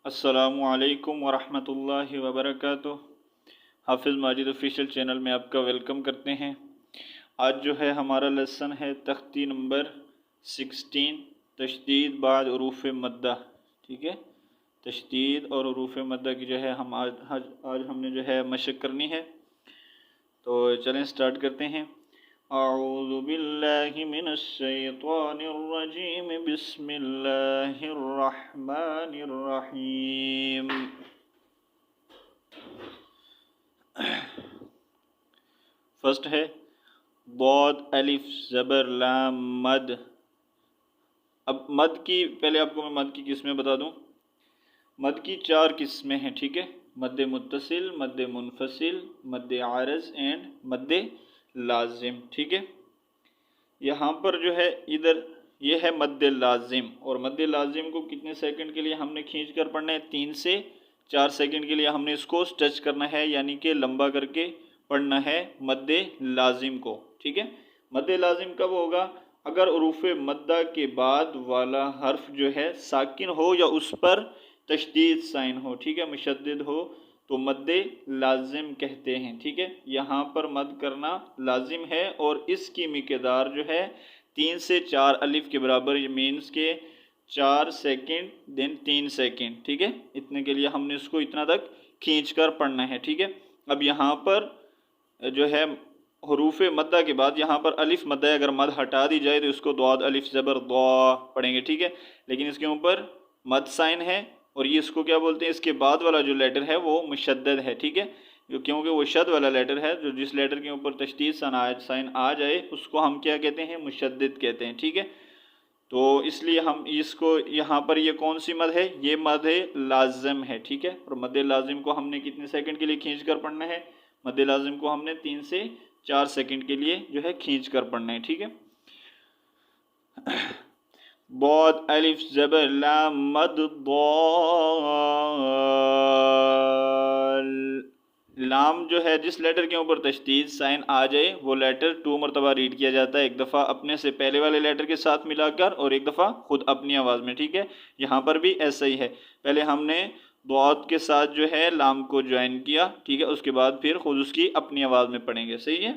अस्सलामु अलैकुम वरहमतुल्लाहि वबरकातुह। हाफिज़ माजिद ऑफिशियल चैनल में आपका वेलकम करते हैं। आज जो है हमारा लेसन है तख्ती नंबर 16, तशदीद बाद उरूफ़ मद्दा। ठीक है, तशदीद और उरूफ़ मद्दा की जो है हम आज हमने जो है मशक करनी है। तो चलें स्टार्ट करते हैं। अऊज़ु बिल्लाहि मिनश शैतानिर रजीम, बिस्मिल्लाहिर रहमानिर रहीम। फर्स्ट है बौद अलिफ ज़बर लाम मद। अब मद की पहले आपको मैं मद की किस्में बता दूं। मद की 4 किस्में हैं। ठीक है, मद्दे मुत्तसिल, मद्दे मुनफसिल, मद्दे आरज़ एंड मद्दे लाजिम। ठीक है, यहाँ पर जो है इधर ये है मद्दे लाजिम, और मद्दे लाजिम को कितने सेकंड के लिए हमने खींच कर पढ़ना है? 3 से 4 सेकंड के लिए हमने इसको स्ट्रेच करना है, यानी कि लंबा करके पढ़ना है मद्दे लाजिम को। ठीक है, मद्दे लाजिम कब होगा? अगर उरूफ़ मद्दा के बाद वाला हर्फ जो है साकिन हो या उस पर तशदीद साइन हो। ठीक है, मुशद्दिद हो तो मद्दे लाजिम कहते हैं। ठीक है, यहाँ पर मद करना लाजिम है और इसकी मिक़दार जो है 3 से 4 अलिफ के बराबर, ये मीन्स के 4 सेकंड देन 3 सेकंड। ठीक है, इतने के लिए हमने इसको इतना तक खींच कर पढ़ना है। ठीक है, अब यहाँ पर जो है हरूफ मद्दा के बाद यहाँ पर अलिफ मद्दा अगर मद हटा दी जाए तो इसको द्वाद अलिफ ज़बर द्वा पढ़ेंगे। ठीक है, लेकिन इसके ऊपर मद साइन है और ये इसको क्या बोलते हैं? इसके बाद वाला जो लेटर है वो मुशद्दद है। ठीक है, क्योंकि वो शद वाला लेटर है, जो जिस लेटर के ऊपर तशदीद साइन आ जाए उसको हम क्या कहते हैं? मुशद्दद कहते हैं। ठीक है, तो इसलिए हम इसको यहाँ पर ये कौन सी मद है? ये मद लाजिम है। ठीक है, और मद लाजिम को हमने कितने सेकंड के लिए खींच कर पढ़ना है? मद लाजिम को हमने 3 से 4 सेकंड के लिए जो है खींच कर पढ़ना है। ठीक है, बौद अलिफ ज़बर लाम मद लाम जो है जिस लेटर के ऊपर तशदीद साइन आ जाए वो लेटर 2 मरतबा रीड किया जाता है, एक दफ़ा अपने से पहले वाले लेटर के साथ मिलाकर और एक दफ़ा खुद अपनी आवाज़ में। ठीक है, यहाँ पर भी ऐसा ही है, पहले हमने बौद के साथ जो है लाम को ज्वाइन किया। ठीक है, उसके बाद फिर खुद उसकी अपनी आवाज़ में पढ़ेंगे। सही है,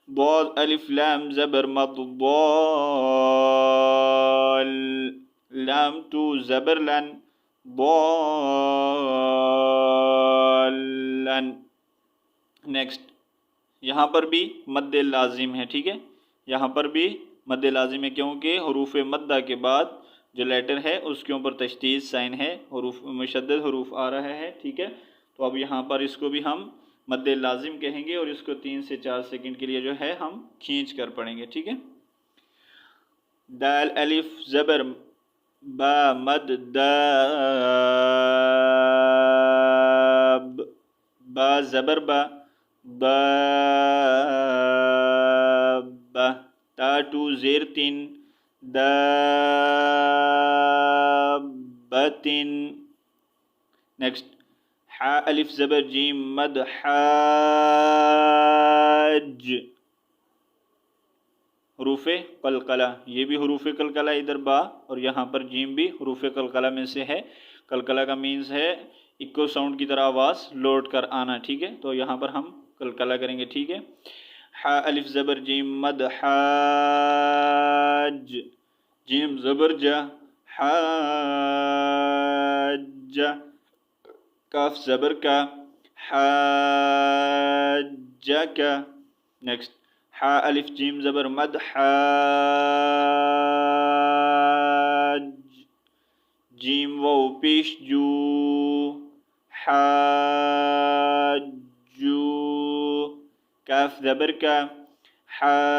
बौद अलिफ लाम ज़बर मद लाम टू ज़बर लन बौलन। नेक्स्ट, यहाँ पर भी मद्दे लाजिम है। ठीक है, यहाँ पर भी मद्दे लाजिम है क्योंकि हरूफ मद्दा के बाद जो लेटर है उसके ऊपर तशदीद साइन है, हरूफ मुशद्दद हरूफ आ रहा है। ठीक है, तो अब यहाँ पर इसको भी हम मद्दे लाजिम कहेंगे और इसको 3 से 4 सेकंड के लिए जो है हम खींच कर पढ़ेंगे। ठीक है, दाल अलिफ ज़बर बा मद दाब, बा ज़बर बा दाब, ता टू ज़ेर 3 दाबतिन। नेक्स्ट, हा अलिफ ज़बर जीम मद हाज, हरूफ कलकला, ये भी हरूफ कलकला इधर बा और यहाँ पर जीम भी हरूफ कलकला में से है। कलकला का मीन्स है इको साउंड की तरह आवाज़ लौट कर आना। ठीक है, तो यहाँ पर हम कलकला करेंगे। ठीक है, हा अलिफ ज़बर जीम मद हाज, जीम ज़बर जा हाज, काफ ज़बर का हाजा। नेक्स्ट, हा अलिफ जीम ज़बर मद हाज, जीम वो पेश जू हाजू, काफ ज़बर का हाजू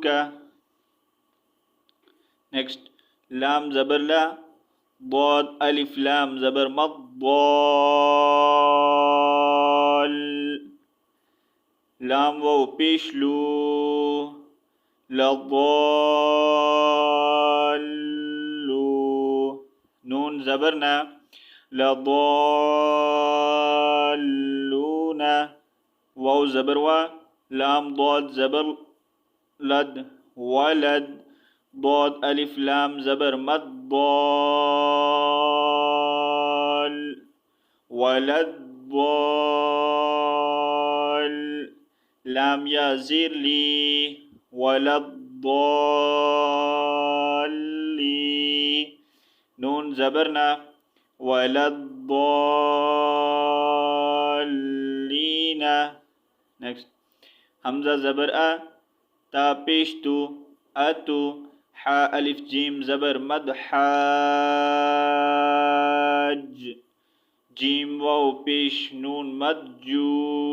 का। नेक्स्ट, लाम ज़बर ला बौद अलिफ लाम ज़बर मद बौल, लाम वो पेश लू लदल्लू, नून ज़बर ना लदल्लूना, वाव ज़बर वा, लाम दौद ज़बर लद वलद ضاد الف لام زبر مد ضال ولد ضال لام یا زیر لی ولد ضالی نون زبرنا ولد ضالین نیکسٹ حمزہ زبر تا پیش تو اتو حا الف جیم زبر مد حاج جیم واو پیش نون مد جون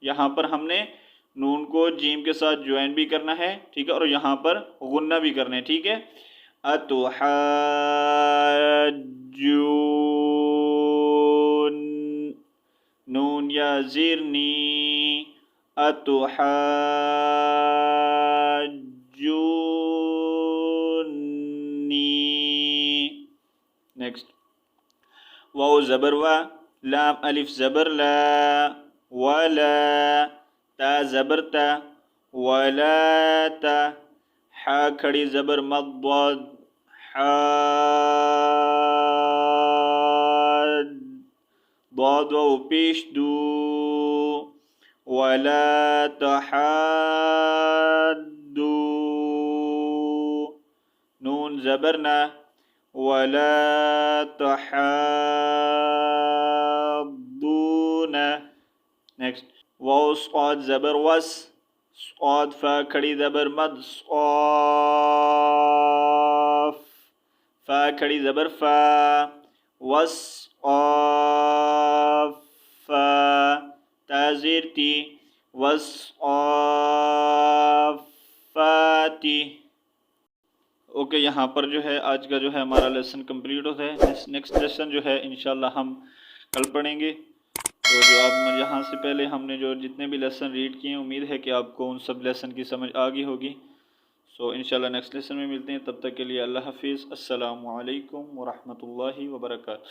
یہاں پر ہم نے نون کو جیم کے ساتھ جوائن بھی کرنا ہے ٹھیک ہے اور یہاں پر غنہ بھی کرنا ہے ٹھیک ہے اتحاجون نون یا زیرنی اتحاجونی نیکسٹ واو زبر وا لام الف زبر لا ولا تا زبر تا ولا تا حا کھڑی زبر مد ضاد حاد ضاد واو پیش دو ولا تحادو نون زبرنا ولا تحاضون نیکسٹ واو صاد زبر وس صاد فا کھڑی زبر مد صاف فا کھڑی زبر فا وس فا تازیر تی وس فاتی اوکے یہاں پر جو ہے آج کا جو ہے ہمارا لیسن کمپلیٹ ہوتا ہے نیکسٹ لیسن جو ہے انشاءاللہ ہم کل پڑھیں گے تو جو آپ یہاں سے پہلے ہم نے جو جتنے بھی لیسن ریڈ کیے ہیں امید ہے کہ آپ کو ان سب لیسن کی سمجھ آ گئی ہوگی سو انشاءاللہ نیکسٹ لیسن میں ملتے ہیں تب تک کے لیے اللہ حافظ السلام علیکم ورحمۃ اللہ وبرکاتہ